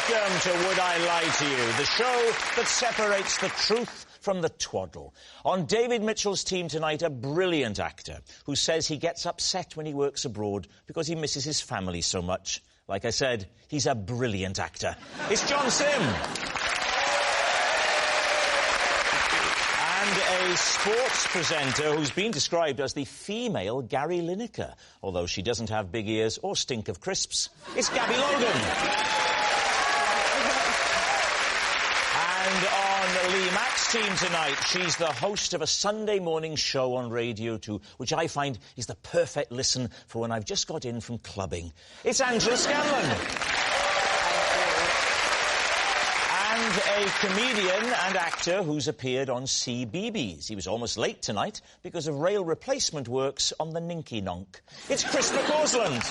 Welcome to Would I Lie to You, the show that separates the truth from the twaddle. On David Mitchell's team tonight, a brilliant actor who says he gets upset when he works abroad because he misses his family so much. Like I said, he's a brilliant actor. It's John Simm. And a sports presenter who's been described as the female Gary Lineker, although she doesn't have big ears or stink of crisps. It's Gabby Logan. And on Lee Mack's team tonight, she's the host of a Sunday morning show on Radio 2, which I find is the perfect listen for when I've just got in from clubbing. It's Angela Scanlon. And a comedian and actor who's appeared on CBeebies. He was almost late tonight because of rail replacement works on the Ninky Nonk. It's Chris McCausland.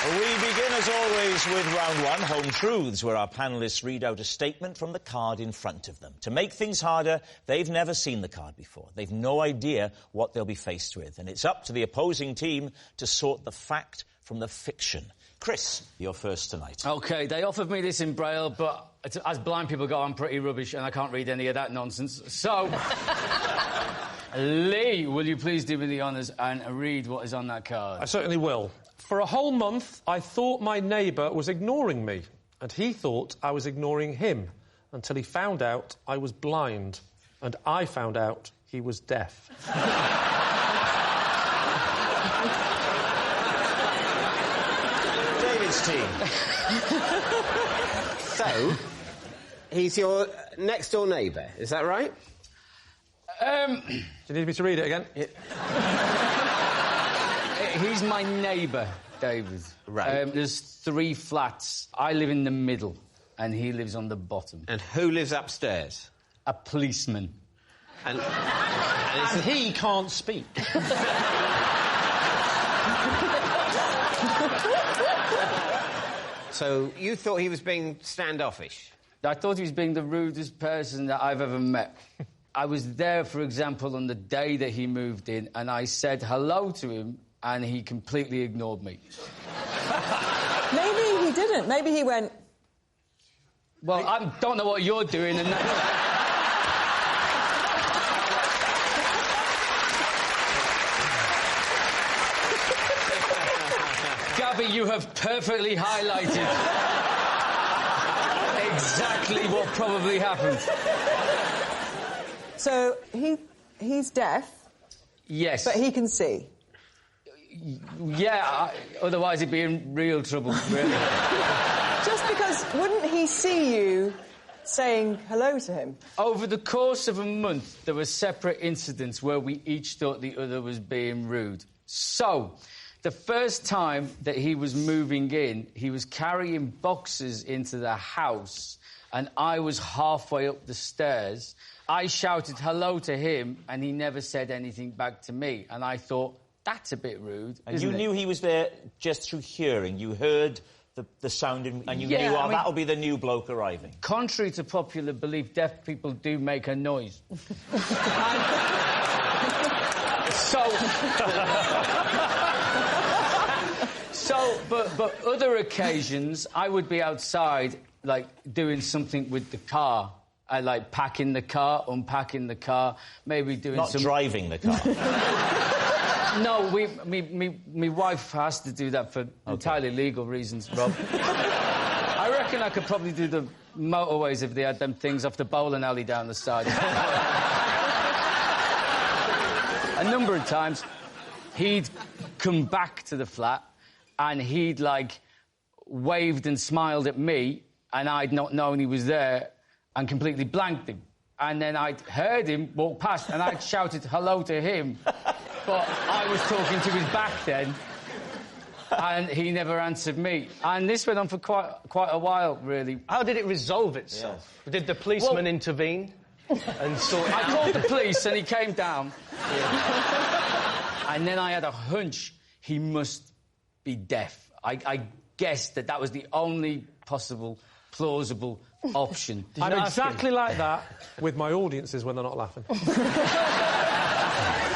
We begin, as always, with round one, Home Truths, where our panellists read out a statement from the card in front of them. To make things harder, they've never seen the card before. They've no idea what they'll be faced with. And it's up to the opposing team to sort the fact from the fiction. Chris, you're first tonight. OK, they offered me this in Braille, but as blind people go, I'm pretty rubbish and I can't read any of that nonsense. So, Lee, will you please do me the honours and read what is on that card? I certainly will. For a whole month, I thought my neighbour was ignoring me, and he thought I was ignoring him, until he found out I was blind, and I found out he was deaf. David's team. So, he's your next-door neighbour, is that right? Do you need me to read it again? He's my neighbour, David. Right. There's 3 flats. I live in the middle, and he lives on the bottom. And who lives upstairs? A policeman. And he can't speak. So, you thought he was being standoffish? I thought he was being the rudest person that I've ever met. I was there, for example, on the day that he moved in, and I said hello to him, and he completely ignored me. Maybe he didn't. Maybe he went... Well, I don't know what you're doing, and... Gabby, you have perfectly highlighted exactly what probably happened. So, he's deaf? Yes. But he can see? Yeah, otherwise he'd be in real trouble, really. Just because, wouldn't he see you saying hello to him? Over the course of a month, there were separate incidents where we each thought the other was being rude. So, the first time that he was moving in, he was carrying boxes into the house, and I was halfway up the stairs. I shouted hello to him, and he never said anything back to me. And I thought, that's a bit rude, and you knew he was there just through hearing. You heard the sound, and you knew, that'll be the new bloke arriving. Contrary to popular belief, deaf people do make a noise. But other occasions, I would be outside, like, doing something with the car. I like packing the car, unpacking the car, maybe doing Not driving the car. No, me wife has to do that for entirely legal reasons, Rob. I reckon I could probably do the motorways if they had them things off the bowling alley down the side. A number of times, he'd come back to the flat and he'd, like, waved and smiled at me, and I'd not known he was there and completely blanked him. And then I'd heard him walk past and I'd shouted hello to him, but I was talking to his back then, and he never answered me. And this went on for quite a while, really. How did it resolve itself? Yeah. Did the policeman intervene? And sort I called the police and he came down. Yeah. And then I had a hunch he must be deaf. I guessed that was the only possible, plausible option. I'm exactly like that with my audiences when they're not laughing.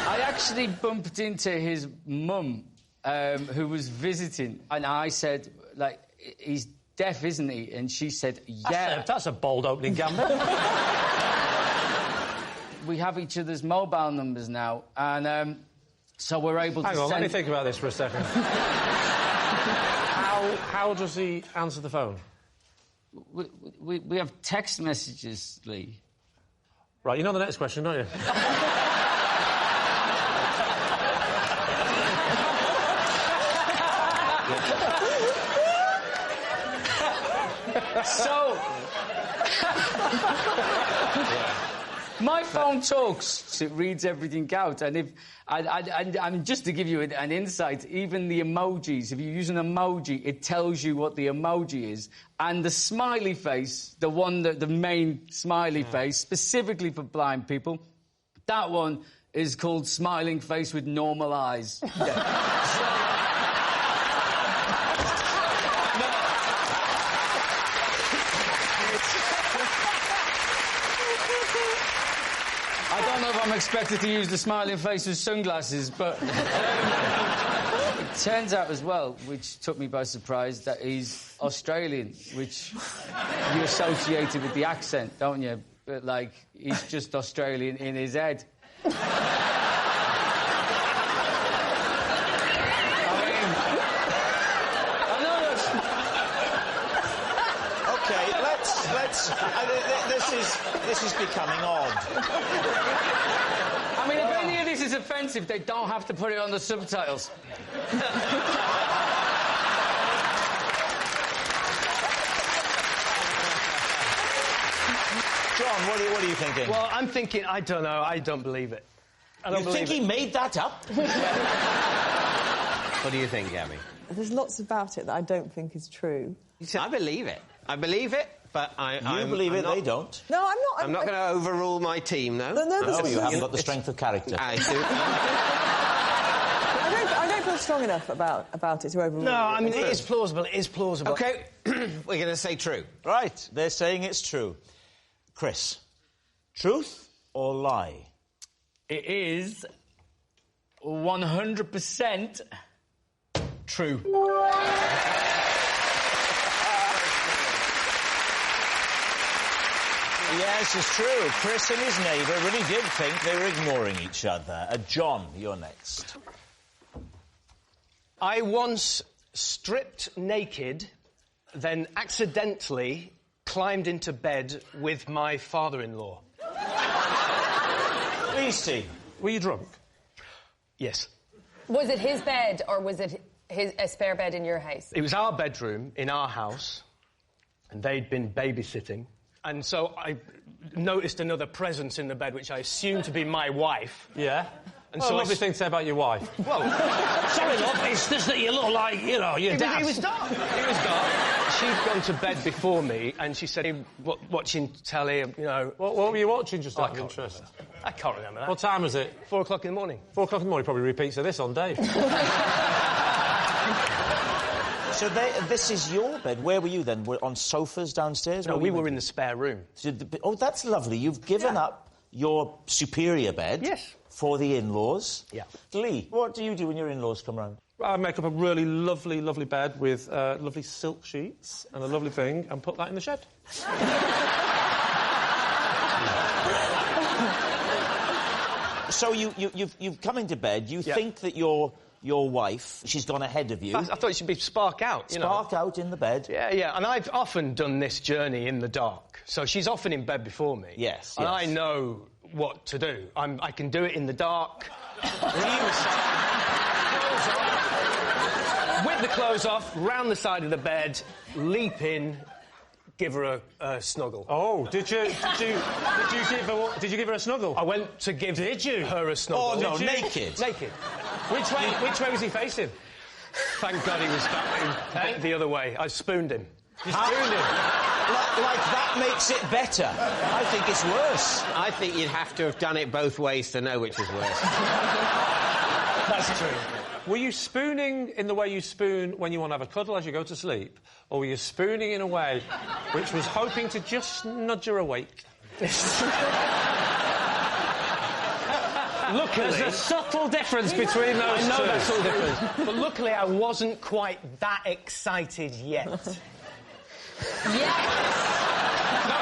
I actually bumped into his mum who was visiting, and I said, like, he's deaf, isn't he? And she said, yeah. That's a bold opening gambit. We have each other's mobile numbers now, and so we're able to Hang on, send... let me think about this for a second. How does he answer the phone? We have text messages, Lee. Right, you know the next question, don't you? So... My phone talks, it reads everything out, and if... And just to give you an insight, even the emojis, if you use an emoji, it tells you what the emoji is. And the smiley face, the main smiley face, specifically for blind people, that one is called smiling face with normal eyes. I don't know if I'm expected to use the smiling face with sunglasses, but it turns out as well, which took me by surprise, that he's Australian, which you associated with the accent, don't you? But, like, he's just Australian in his head. This is becoming odd. I mean, if any of this is offensive, they don't have to put it on the subtitles. John, what are you thinking? Well, I'm thinking, I don't know, I don't believe it. You think he made that up? What do you think, Gabby? There's lots about it that I don't think is true. I believe it. I believe it, but You believe it, they don't. No, I'm not. I'm not going to overrule my team, no. No, you haven't got the strength of character. I do. I don't feel strong enough about it to overrule. No, I mean, it is plausible, it is plausible. OK, we're going to say true. Right, they're saying it's true. Chris, truth or lie? It is 100% true. Yes, it's true. Chris and his neighbour really did think they were ignoring each other. John, you're next. I once stripped naked, then accidentally climbed into bed with my father-in-law. Lucy, were you drunk? Yes. Was it his bed or was it a spare bed in your house? It was our bedroom in our house, and they'd been babysitting. And so I noticed another presence in the bed, which I assumed to be my wife. Yeah. And well, so lovely thing to say about your wife. Well, sorry, love, it's just that you look like, you know, your dad. It was dark. It was dark. She'd gone to bed before me, and she said, hey, watching telly, you know... What were you watching, just out of interest? I can't remember that. What time was it? 4 o'clock in the morning. 4 o'clock in the morning, probably repeats of this on Dave. So this is your bed. Where were you then? Were on sofas downstairs? No, we were in the spare room. Oh, that's lovely. You've given up your superior bed for the in-laws. Yeah. Lee, what do you do when your in-laws come round? I make up a really lovely, lovely bed with lovely silk sheets and a lovely thing and put that in the shed. So you've come into bed. You think that your wife, she's gone ahead of you. I thought it should be spark out, Spark out in the bed. Yeah, and I've often done this journey in the dark. So she's often in bed before me. Yes. And I know what to do. I can do it in the dark. Whip the clothes off, round the side of the bed, leap in, give her a snuggle. Oh, did you give her a snuggle? I went to give her a snuggle. Oh, no, naked? Naked. Which way was he facing? Thank God he was the other way. I spooned him. You spooned him? Like that makes it better. I think it's worse. I think you'd have to have done it both ways to know which was worse. That's true. Were you spooning in the way you spoon when you want to have a cuddle as you go to sleep? Or were you spooning in a way which was hoping to just nudge her awake? You luckily... There's a subtle difference between those two. I know that subtle difference. But luckily, I wasn't quite that excited yet. Yes! No.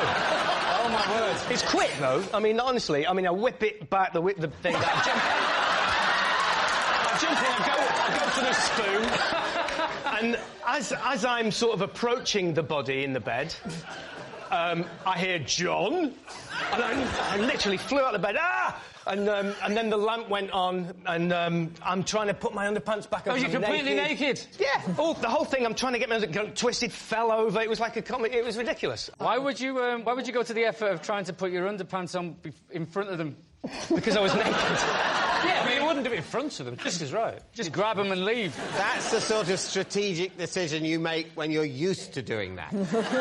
Oh, my word. It's quick, though. I mean, honestly, I whip it back, the thing, I jump in, I go for the spoon, and as I'm sort of approaching the body in the bed, I hear John, and I literally flew out of bed, and then the lamp went on, and I'm trying to put my underpants back on. Oh, you're completely naked? Yeah. The whole thing, I'm trying to get my underpants twisted, fell over. It was like a comedy. It was ridiculous. Why would you go to the effort of trying to put your underpants on in front of them? Because I was naked. Yeah, but you wouldn't do it in front of them. This is right. Just grab them and leave. That's the sort of strategic decision you make when you're used to doing that. First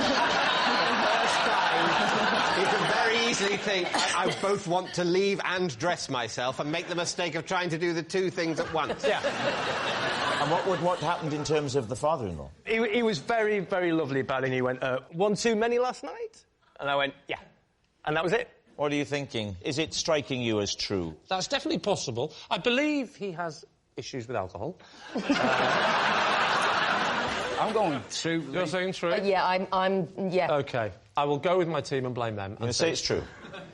time, you can very easily think, I both want to leave and dress myself, and make the mistake of trying to do the two things at once. Yeah. And what happened in terms of the father-in-law? He was very, very lovely about it, and he went, one too many last night? And I went, yeah. And that was it. What are you thinking? Is it striking you as true? That's definitely possible. I believe he has issues with alcohol. I'm going true. You're saying true? Yeah, yeah. OK. I will go with my team and blame them. I'm going to say it's true.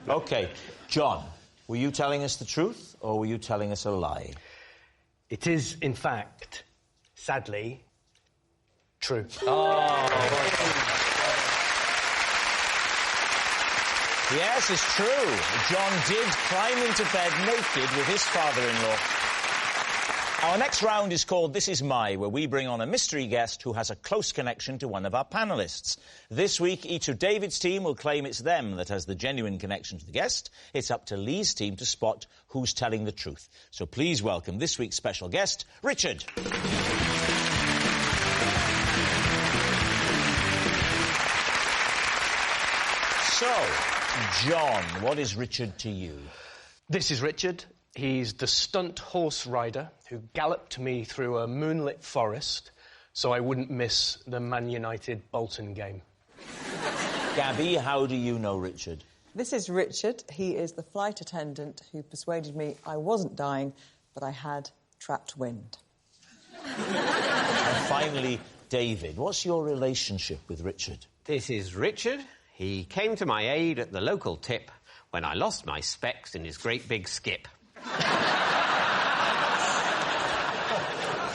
OK. John, were you telling us the truth, or were you telling us a lie? It is, in fact, sadly, true. Oh. Yes, it's true. John did climb into bed naked with his father-in-law. Our next round is called This Is My, where we bring on a mystery guest who has a close connection to one of our panellists. This week, each of David's team will claim it's them that has the genuine connection to the guest. It's up to Lee's team to spot who's telling the truth. So please welcome this week's special guest, Richard. So, John, what is Richard to you? This is Richard. He's the stunt horse rider who galloped me through a moonlit forest so I wouldn't miss the Man United Bolton game. Gabby, how do you know Richard? This is Richard. He is the flight attendant who persuaded me I wasn't dying, but I had trapped wind. And finally, David, what's your relationship with Richard? This is Richard. He came to my aid at the local tip when I lost my specs in his great big skip.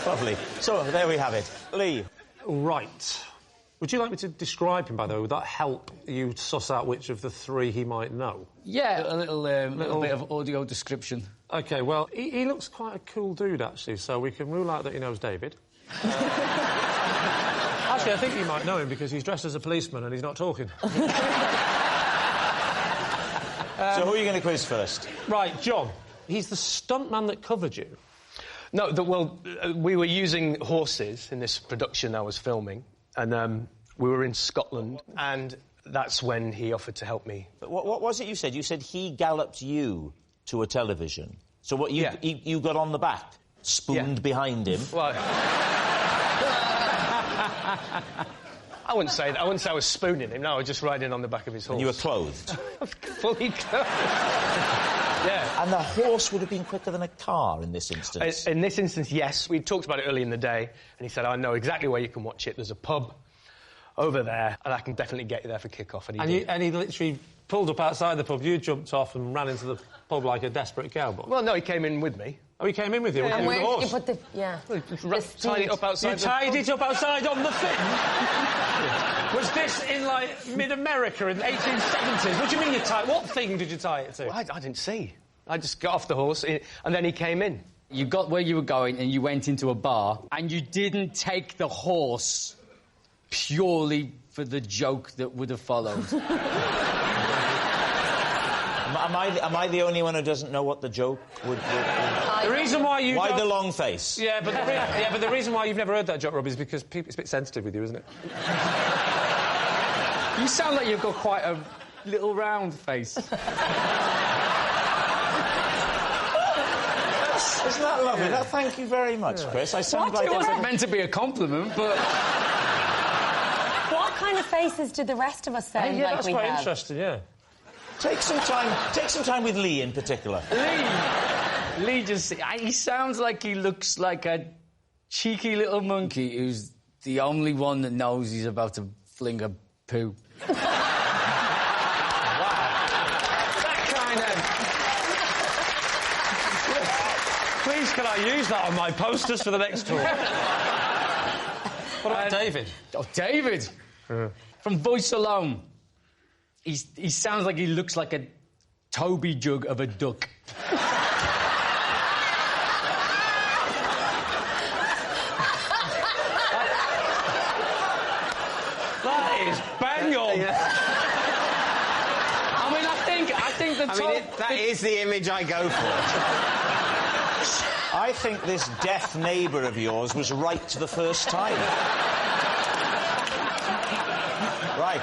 Lovely. So, there we have it. Lee. Right. Would you like me to describe him, by the way? Would that help you suss out which of the three he might know? Yeah, a little bit of audio description. OK, well, he looks quite a cool dude, actually, so we can rule out that he knows David. Actually, I think you might know him because he's dressed as a policeman and he's not talking. So who are you going to quiz first? Right, John. He's the stuntman that covered you. No, we were using horses in this production I was filming, and we were in Scotland, and that's when he offered to help me. But what was it you said? You said he galloped you to a television. So what, you got on the back, spooned behind him? Well, I wouldn't say that. I wouldn't say I was spooning him. No, I was just riding on the back of his horse. And you were clothed? Fully clothed. Yeah. And the horse would have been quicker than a car in this instance? In this instance, yes. We talked about it early in the day, and he said, I know exactly where you can watch it. There's a pub over there, and I can definitely get you there for kick-off. And he literally pulled up outside the pub, you jumped off and ran into the pub like a desperate cowboy? Well, no, he came in with me. Oh, he came in with you? And where did you put the... Tied it up outside. You tied it up outside on the thing? Was this in, like, mid-America in the 1870s? What do you mean you tied... What thing did you tie it to? Well, I didn't see. I just got off the horse, and then he came in. You got where you were going and you went into a bar, and you didn't take the horse purely for the joke that would have followed. Am I the only one who doesn't know what the joke would be? The reason why you... Why the long face? Yeah, but the reason why you've never heard that joke, Rob, is because it's a bit sensitive with you, isn't it? You sound like you've got quite a little round face. Isn't that lovely? Yeah. Thank you very much, Chris. I sound like... It wasn't meant to be a compliment, but... What kind of faces do the rest of us sound like we have? That's quite interesting, yeah. Take some time with Lee in particular. Lee! Lee just... He sounds like he looks like a cheeky little monkey who's the only one that knows he's about to fling a poo. Wow. That kind of... Please, can I use that on my posters for the next tour? What about David? Oh, David! From voice alone. He sounds like he looks like a Toby jug of a duck. That is bang on. I mean, I think the top... that is the image I go for. I think this deaf neighbour of yours was right the first time. Right.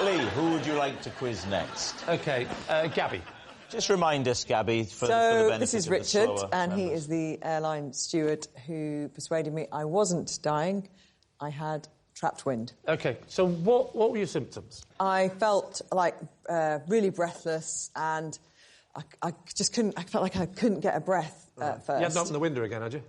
Lee, who would you like to quiz next? OK, Gabby. Just remind us, Gabby, for the benefit this is of the Richard, slower and he members. is the airline steward who persuaded me I wasn't dying. I had trapped wind. OK, so what were your symptoms? I felt like really breathless, and I just couldn't... I felt like I couldn't get a breath at first. You hadn't opened the window again, had you?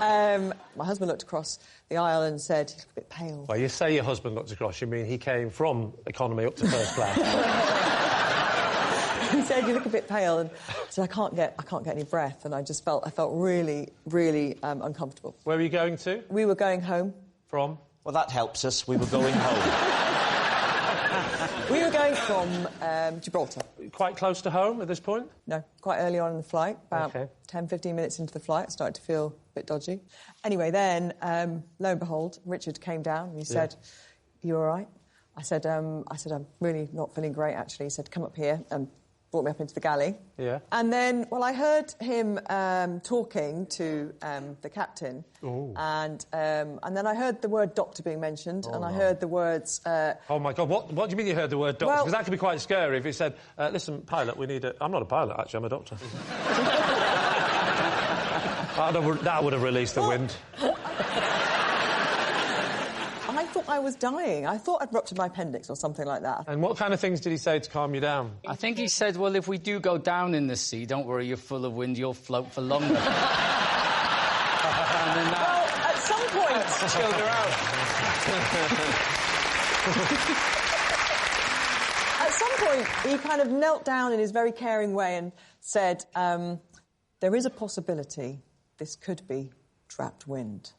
And, my husband looked across the aisle and said, "You look a bit pale." Well, you say your husband looked across, you mean he came from economy up to first class. He said, "You look a bit pale," and I said, I can't get any breath, and I felt really, really uncomfortable. Where were you going to? We were going home. From? Well, that helps us. We were going home. We were going from Gibraltar. Quite close to home at this point? No, quite early on in the flight, about OK. 10, 15 minutes into the flight, I started to feel a bit dodgy. Anyway, then, lo and behold, Richard came down and he said, "You all right?" I said, "I'm really not feeling great, actually." He said, "Come up here," and brought me up into the galley. Yeah. And then, well, I heard him talking to the captain. Ooh. And then I heard the word doctor being mentioned, and I heard the words... Oh, my God, what do you mean you heard the word doctor? Well- Because that could be quite scary if he said, listen, pilot, we need a... I'm not a pilot, actually, I'm a doctor. That would have released the wind. I thought I was dying. I thought I'd ruptured my appendix or something like that. And what kind of things did he say to calm you down? I think he said, well, if we do go down in the sea, don't worry, you're full of wind, you'll float for longer. And then Well, at some point... chilled her out. At some point, he kind of knelt down in his very caring way and said, there is a possibility this could be trapped wind,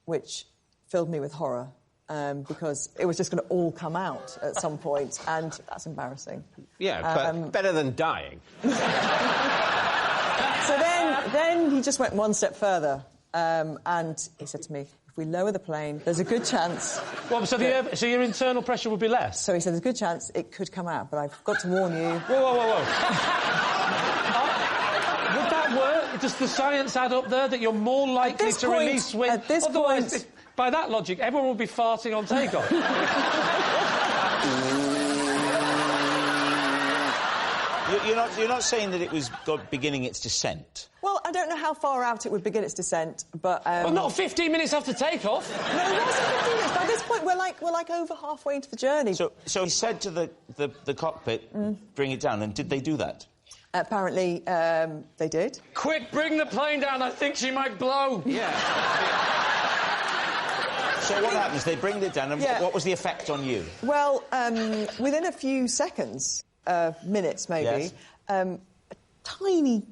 which filled me with horror, because it was just going to all come out at some point, and that's embarrassing. Yeah, but better than dying. So then he just went one step further, and he said to me, if we lower the plane, there's a good chance... Well, so your internal pressure would be less? So he said, there's a good chance it could come out, but I've got to warn you... Whoa. Would that work? Does the science add up there that you're more likely to release wind? At this Otherwise, point... by that logic, everyone would be farting on takeoff. You're not saying that it was beginning its descent? Well, I don't know how far out it would begin its descent, but... Well, not 15 minutes after takeoff. No, it wasn't 15 minutes. By this point, we're like over halfway into the journey. So he said to the cockpit, bring it down, and did they do that? Apparently, they did. Quick, bring the plane down, I think she might blow. Yeah. So what happens? They bring it down, and what was the effect on you? Well, within a few seconds, minutes maybe, a tiny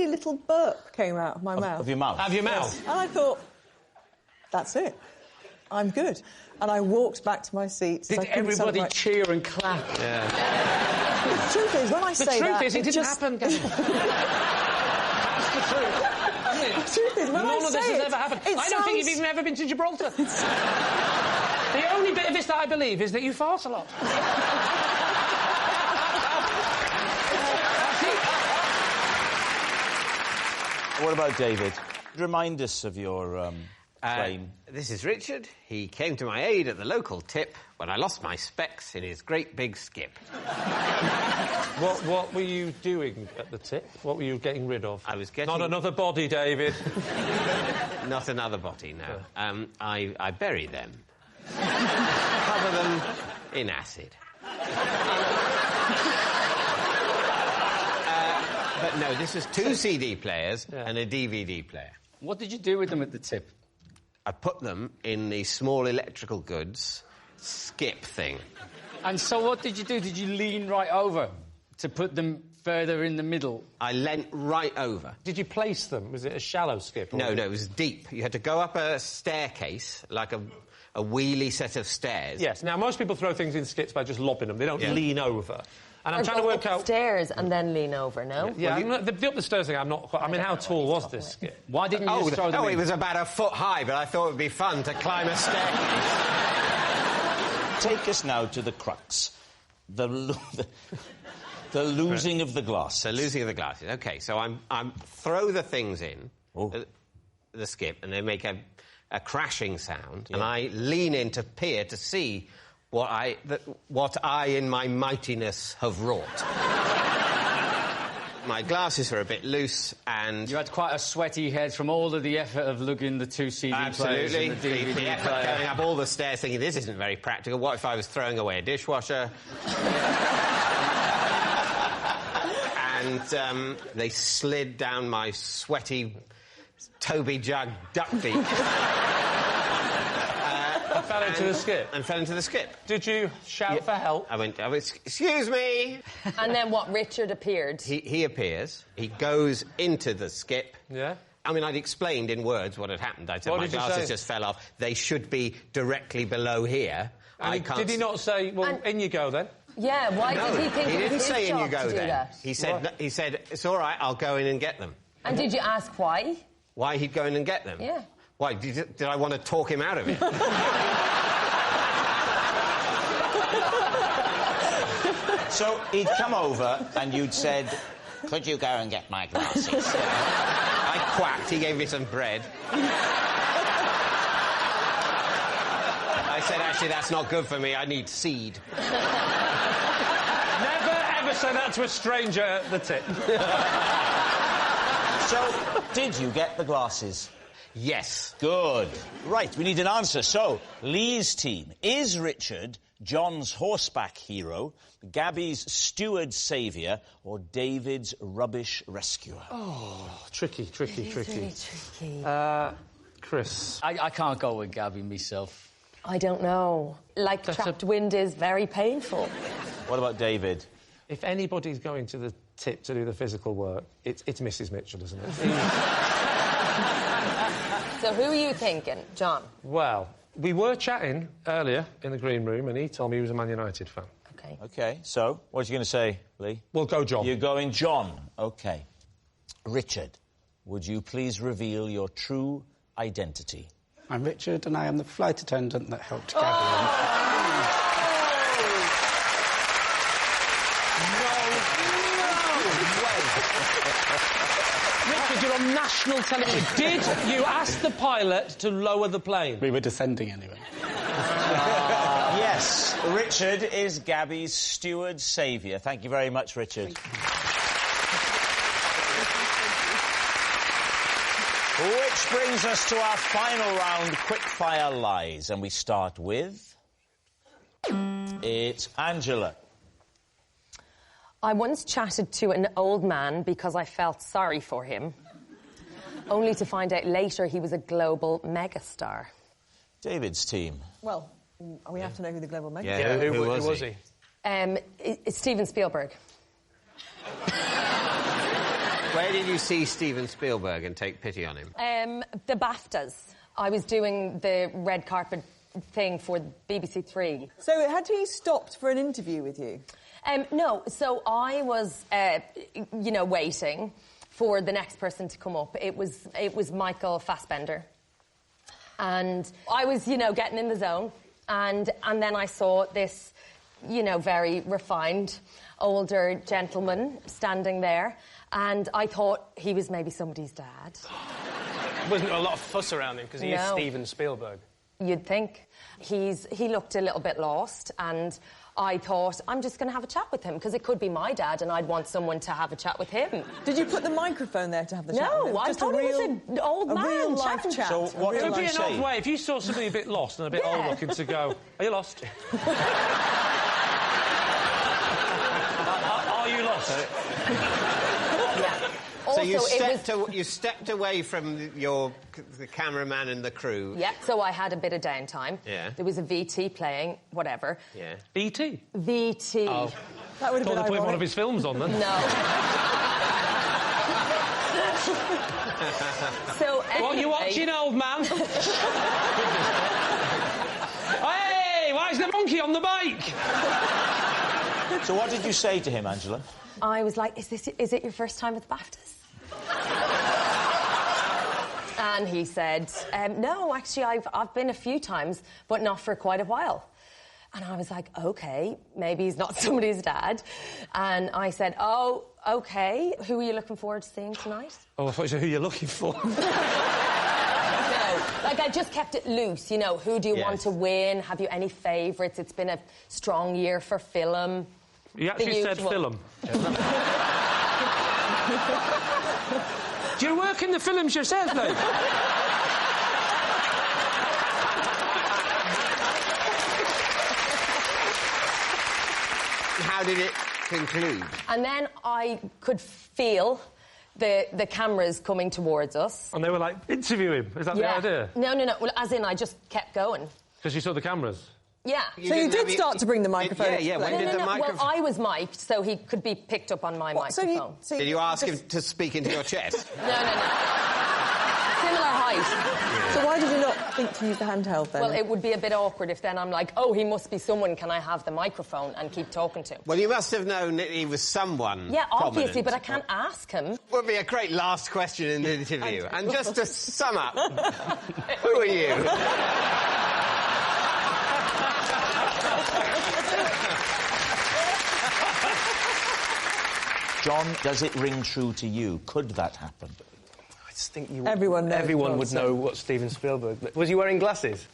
little burp came out of my mouth. Of your mouth? Have your mouth? And I thought, that's it. I'm good. And I walked back to my seat. Did everybody cheer and clap? Yeah. The truth is, when I say that... The truth is, it didn't happen, Gabby. That's the truth. The truth is, when None I of say this has ever happened. I don't think you've even ever been to Gibraltar. The only bit of this that I believe is that you fart a lot. What about David? Remind us of your claim. This is Richard. He came to my aid at the local tip when I lost my specs in his great big skip. What were you doing at the tip? What were you getting rid of? I was getting... Not another body, David. Not another body, no. I bury them. Cover them in acid. But no, this is 2 CD players and a DVD player. What did you do with them at the tip? I put them in the small electrical goods skip thing. And so what did you do? Did you lean right over to put them further in the middle? I leant right over. Did you place them? Was it a shallow skip? No, it was deep. You had to go up a staircase, like a wheelie set of stairs. Yes. Now, most people throw things in skips by just lobbing them. They don't lean over. And I'm trying to work out... Stairs and then lean over, no? Yeah, the up the stairs thing, I'm not quite... I mean, how tall was this skip? Why didn't you just throw them in? It was about a foot high, but I thought it would be fun to climb a staircase. Take us now to the crux. The losing of the glasses. The losing of the glasses. OK, so I'm throw the things in, the skip, and they make a crashing sound, and I lean in to peer to see what I, in my mightiness, have wrought. My glasses are a bit loose, and... You had quite a sweaty head from all of the effort of lugging the 2 CD players and the DVD the effort player. going up all the stairs thinking, this isn't very practical. What if I was throwing away a dishwasher? And they slid down my sweaty Toby jug duck beak. And fell into the skip? And fell into the skip. Did you shout for help? I went, excuse me! And then what, Richard appeared? He appears. He goes into the skip. Yeah? I mean, I'd explained in words what had happened. I said, my glasses just fell off. They should be directly below here. Did he not say, well, in you go, then? Yeah, why did he think he it was didn't his say in you job go to do then. that? He said, it's all right, I'll go in and get them. And did you ask why? Why he'd go in and get them? Yeah. Why, did I want to talk him out of it? So he'd come over and you'd said, could you go and get my glasses? I quacked, he gave me some bread. I said, actually, that's not good for me, I need seed. Never, ever say that to a stranger at the tip. So, did you get the glasses? Yes. Good. Right, we need an answer. So, Lee's team. Is Richard John's horseback hero, Gabby's steward saviour, or David's rubbish rescuer? Oh, tricky. Really tricky. Chris. I can't go with Gabby myself. I don't know. Like, trapped wind is very painful. What about David? If anybody's going to the tip to do the physical work, it's Mrs. Mitchell, isn't it? So who are you thinking, John? Well, we were chatting earlier in the green room, and he told me he was a Man United fan. OK. OK, so, what are you going to say, Lee? We'll go John. You're going John. OK. Richard, would you please reveal your true identity? I'm Richard, and I am the flight attendant that helped Gabby. Richard, you're on national television. Did you ask the pilot to lower the plane? We were descending anyway. Yes, Richard is Gabby's steward saviour. Thank you very much, Richard. Which brings us to our final round, quickfire lies. And we start with... It's Angela. I once chatted to an old man because I felt sorry for him, only to find out later he was a global megastar. David's team. Well, we have to know who the global megastar Yeah, is. who was he? It's Steven Spielberg. Where did you see Steven Spielberg and take pity on him? The BAFTAs. I was doing the red carpet thing for BBC Three. So had he stopped for an interview with you? No, so I was, waiting for the next person to come up. It was Michael Fassbender. And I was, getting in the zone. And then I saw this, very refined, older gentleman standing there. And I thought he was maybe somebody's dad. Wasn't a lot of fuss around him, because he is Steven Spielberg. You'd think. He looked a little bit lost, and I thought, I'm just going to have a chat with him, because it could be my dad, and I'd want someone to have a chat with him. Did you put the microphone there to have the chat with him? No, I thought he was an old man. A real-life chat. So what It would did be you an say? odd way if you saw somebody a bit lost and a bit old looking to go, are you lost? Are you lost? also you stepped away from the cameraman and the crew. Yeah, so I had a bit of downtime. Yeah. There was a VT playing, whatever. Yeah. E.T.? VT. Oh. That would have been Thought they put ironic. one of his films on then. No. So anyway... What are you watching, old man? Hey, why is the monkey on the bike? So what did you say to him, Angela? I was like, is it your first time at the BAFTAs? And he said, no, actually, I've been a few times, but not for quite a while. And I was like, OK, maybe he's not somebody's dad. And I said, oh, OK, who are you looking forward to seeing tonight? Oh, I thought you said who you're looking for. No, like, I just kept it loose, you know, who do you want to win? Have you any favourites? It's been a strong year for film. He actually said film. Do you work in the films yourself, mate? How did it conclude? And then I could feel the cameras coming towards us. And they were like, interview him. Is that the idea? No. Well, as in, I just kept going. Because you saw the cameras? Yeah. So you did start to bring the microphone. Yeah. When did the microphone? Well, I was mic'd, so he could be picked up on my microphone. Did you ask him to speak into your chest? No. Similar height. So why did you not think to use the handheld then? Well, it would be a bit awkward if then I'm like, oh, he must be someone, can I have the microphone and keep talking to him? Well, you must have known that he was someone Yeah, obviously, prominent. but I can't ask him. Would be a great last question in the interview. And just to sum up, who are you? John, does it ring true to you? Could that happen? I just think Everyone knows everyone would John know what Steven Spielberg... Was he wearing glasses?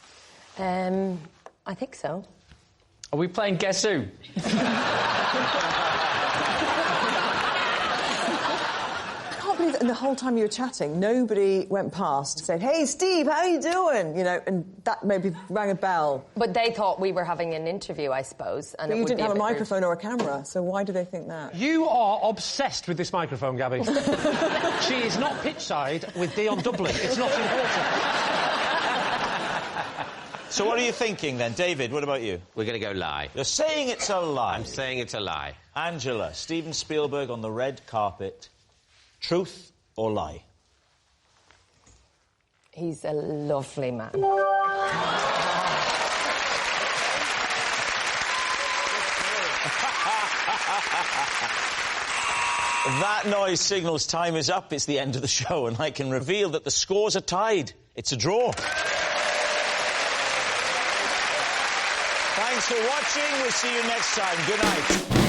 I think so. Are we playing Guess Who? I can't believe that in the whole time you were chatting, nobody went past, said, hey, Steve, how are you doing? You know, and that maybe rang a bell. But they thought we were having an interview, I suppose. And But you didn't have a bit microphone or a camera, so why do they think that? You are obsessed with this microphone, Gabby. She is not pitchside with Dion Dublin. It's not important. So what are you thinking then? David, what about you? We're going to go lie. You're saying it's a lie. I'm saying it's a lie. Angela, Steven Spielberg on the red carpet. Truth or lie? He's a lovely man. That noise signals time is up. It's the end of the show, and I can reveal that the scores are tied. It's a draw. Thanks for watching. We'll see you next time. Good night.